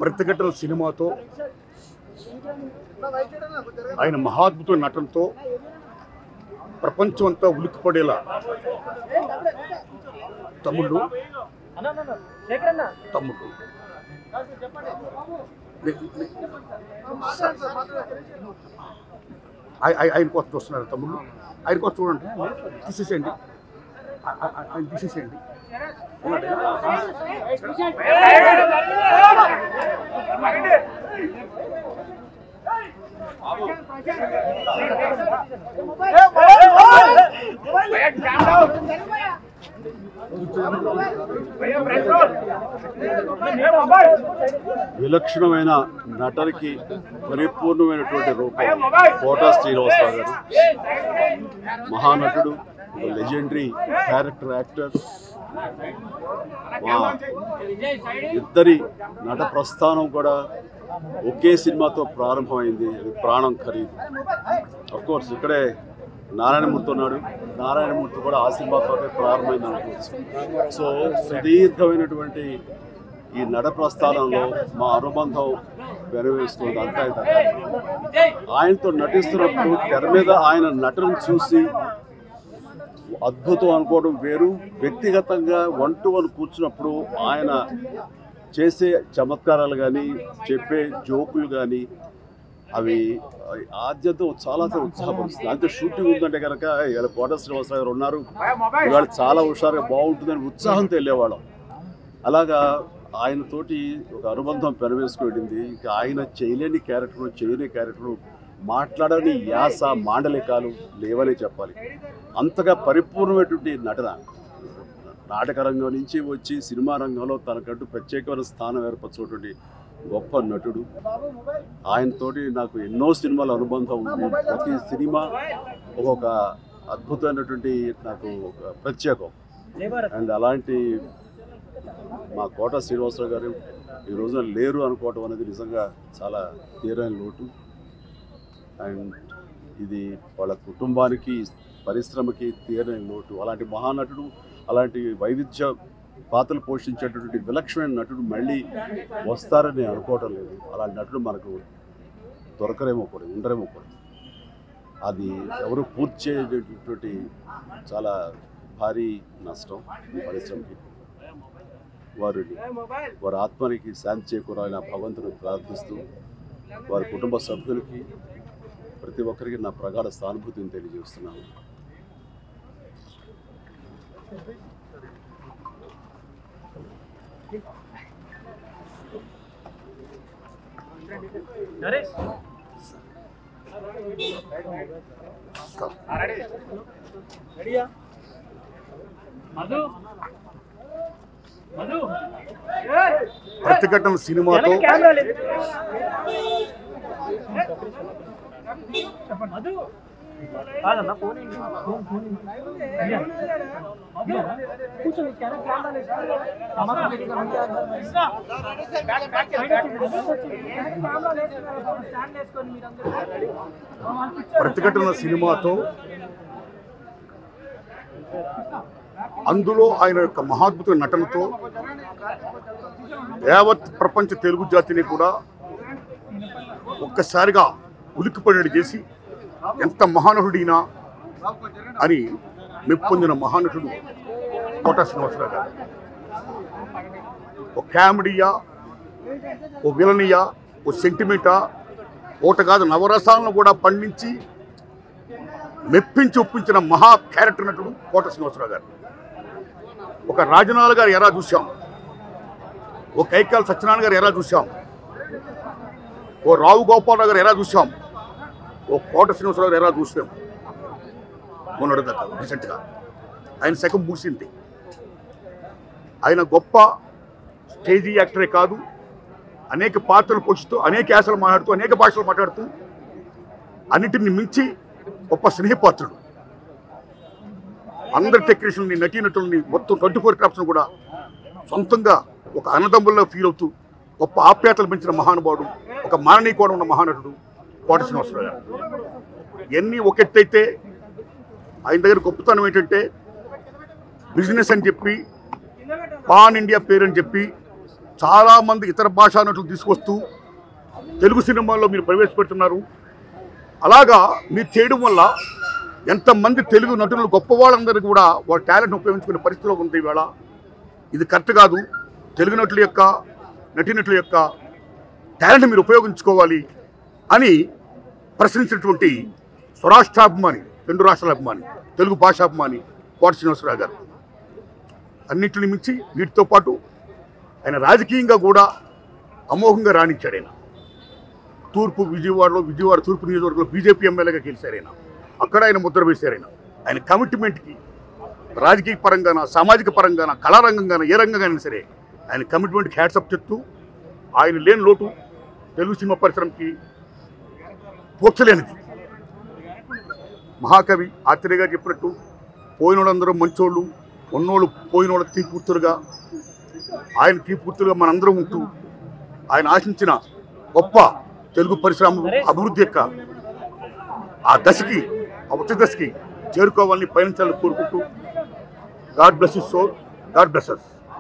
ప్రతిఘటన సినిమాతో ఆయన మహాద్భుతమైన నటనతో ప్రపంచం అంతా ఉలిక్కిపడేలా తమ్ముళ్ళు ఆయన కోసం చూస్తున్నారు తమ్ముళ్ళు, ఆయన కోసం చూడండి, తీసేసేయండి, ఆయన తీసేసేయండి. విలక్షణమైన నటనకి పరిపూర్ణమైనటువంటి రూపం కోటా శ్రీనివాసరావు గారు. మహానటుడు, లెజెండరీ క్యారెక్టర్ యాక్టర్. మా ఇద్దరి నట ప్రస్థానం కూడా ఒకే సినిమాతో ప్రారంభమైంది. అది ప్రాణం ఖరీదు. అఫ్కోర్స్ ఇక్కడే నారాయణమూర్తి ఉన్నాడు. నారాయణమూర్తి కూడా ఆ సినిమాతో ప్రారంభమైంది అనుకోవచ్చు. సో సుదీర్ఘమైనటువంటి ఈ నట ప్రస్థానంలో మా అనుబంధం వెరవేస్తుంది. అంతా ఆయనతో నటిస్తున్నప్పుడు తెర మీద ఆయన నటన చూసి అద్భుతం అనుకోవడం వేరు, వ్యక్తిగతంగా 1-to-1 కూర్చున్నప్పుడు ఆయన చేసే చమత్కారాలు కానీ చెప్పే జోకులు కానీ అవి ఆద్యంతం చాలా ఉత్సాహపరుస్తుంది. అంతే షూటింగ్ ఉందంటే కనుక ఇవాళ కోట శ్రీనివాసరావు గారు ఉన్నారు, ఇవాళ చాలా హుషారుగా బాగుంటుందని ఉత్సాహంతో వెళ్ళేవాళ్ళం. అలాగా ఆయనతోటి ఒక అనుబంధం పెనవేసుకువెళ్ళింది. ఇక ఆయన చేయలేని క్యారెక్టరు, చేయని క్యారెక్టరు, మాట్లాడని యాస మాండలికాలు లేవనే చెప్పాలి. అంతగా పరిపూర్ణమైనటువంటి నటన. నాటక రంగం నుంచి వచ్చి సినిమా రంగంలో తనకంటూ ప్రత్యేకమైన స్థానం ఏర్పరచుకున్నటువంటి గొప్ప నటుడు. ఆయనతోటి నాకు ఎన్నో సినిమాల అనుబంధం ఉంది. ప్రతి సినిమా ఒక్కొక్క అద్భుతమైనటువంటి నాకు ప్రత్యేకం. అండ్ అలాంటి మా కోట శ్రీనివాసరావు గారు ఈ రోజున లేరు అనుకోవటం అనేది నిజంగా చాలా తీరని లోటు. అండ్ ఇది వాళ్ళ కుటుంబానికి, పరిశ్రమకి తీరని లోటు. అలాంటి మహానటుడు, అలాంటి వైవిధ్య పాత్రలు పోషించేటటువంటి విలక్షణమైన నటుడు మళ్ళీ వస్తారని నేను అనుకోవటం లేదు. అలాంటి నటుడు మనకు దొరకరేమో కూడా, ఉండరేమో కూడా. అది ఎవరు పూర్తి చేయటువంటి చాలా భారీ నష్టం ఈ పరిశ్రమకి. వారి ఆత్మనికి శాంతి చేకూరాలని భగవంతుని ప్రార్థిస్తూ వారి కుటుంబ సభ్యులకి ప్రతి ఒక్కరికి నా ప్రగాఢ సానుభూతిని తెలియజేస్తున్నాను. ప్రతిఘటన సినిమాతో ప్రతిఘటన సినిమాతో అందులో ఆయన యొక్క మహాద్భుత నటనతో యావత్ ప్రపంచ తెలుగు జాతిని కూడా ఒక్కసారిగా ఉలిక్కిపడేది చేసి ఎంత మహానటుడినా అని మెప్పొందిన మహానటుడు కోట శ్రీనివాసరావు గారు. ఓ కామెడీయా, ఓ విలనియా, ఓ సెంటిమెంటా, ఓట కాదు నవరసాలను కూడా పండించి మెప్పించి ఒప్పించిన మహా క్యారెక్టర్ నటుడు కోట శ్రీనివాసరావు గారు. ఒక రాజనాల గారు ఎలా చూసాం, ఓ కైకాల సత్యనారాయణ గారు ఎలా చూసాం, ఓ రావు గోపాలరావు గారు ఎలా చూసాం, ఓ కోట శ్రీనివాసరావు గారు ఎలా చూసాం. మొన్నటి దాకా రీసెంట్గా ఆయన శకం ముగిసింది. ఆయన గొప్ప స్టేజీ యాక్టరే కాదు, అనేక పాత్రలు పోషిస్తూ, అనేక యాసలు మాట్లాడుతూ, అనేక భాషలు మాట్లాడుతూ, అన్నిటిని మించి గొప్ప స్నేహపాత్రుడు. అందరి టెక్నీషియన్ని, నటీనటుల్ని, మొత్తం 24 క్రాఫ్ట్స్ను కూడా సొంతంగా ఒక అన్నదమ్ముల్లో ఫీల్ అవుతూ గొప్ప ఆప్యాయతలు పెంచిన మహానుభావుడు, ఒక మాననీయకోణం ఉన్న మహానటుడు కోట శ్రీనివాసరావు గారు. ఇవన్నీ ఒకెత్తైతే ఆయన దగ్గర గొప్పతనం ఏంటంటే బిజినెస్ అని చెప్పి, పాన్ ఇండియా పేరు అని చెప్పి చాలామంది ఇతర భాషా నటులు తీసుకొస్తూ తెలుగు సినిమాల్లో మీరు ప్రవేశపెడుతున్నారు. అలాగా మీరు చేయడం వల్ల ఎంతమంది తెలుగు నటులు గొప్పవాళ్ళందరూ కూడా వాళ్ళ టాలెంట్ ఉపయోగించుకునే పరిస్థితిలో ఉంది ఇవాళ. ఇది కరెక్ట్ కాదు. తెలుగు నటుల యొక్క నటీనటుల యొక్క టాలెంట్ మీరు ఉపయోగించుకోవాలి అని ప్రశ్నించినటువంటి స్వరాష్ట్రాభిమాని, 2 రాష్ట్రాల అభిమాని, తెలుగు భాషాభిమాని కోట శ్రీనివాసరావు గారు. అన్నింటిని మించి వీటితో పాటు ఆయన రాజకీయంగా కూడా అమోఘంగా రాణించాడు. ఆయన విజయవాడ తూర్పు నియోజకవర్గంలో బీజేపీ ఎమ్మెల్యేగా గెలిచారు. అక్కడ ఆయన ముద్ర వేశారు. ఆయన కమిట్మెంట్కి రాజకీయ పరంగాన, సామాజిక పరంగాన, కళారంగంగాన, ఏ రంగంగానైనా సరే ఆయన కమిట్మెంట్కి హ్యాట్సప్ చెప్తూ ఆయన లేని లోటు తెలుగు సినిమా పరిశ్రమకి పోర్చలేనిది. మహాకవి ఆత్రేయ గారు చెప్పినట్టు పోయినోళ్ళందరూ మంచోళ్ళు, ఉన్నోళ్ళు పోయినోళ్ళ తీపూర్తులుగా, ఆయన తీపూర్తులుగా మనందరం ఉంటూ ఆయన ఆశించిన గొప్ప తెలుగు పరిశ్రమ అభివృద్ధి యొక్క ఆ దశకి, ఆ ఉచ్చ దశకి చేరుకోవాలని పయనించాలని కోరుకుంటూ God bless his soul, God bless us.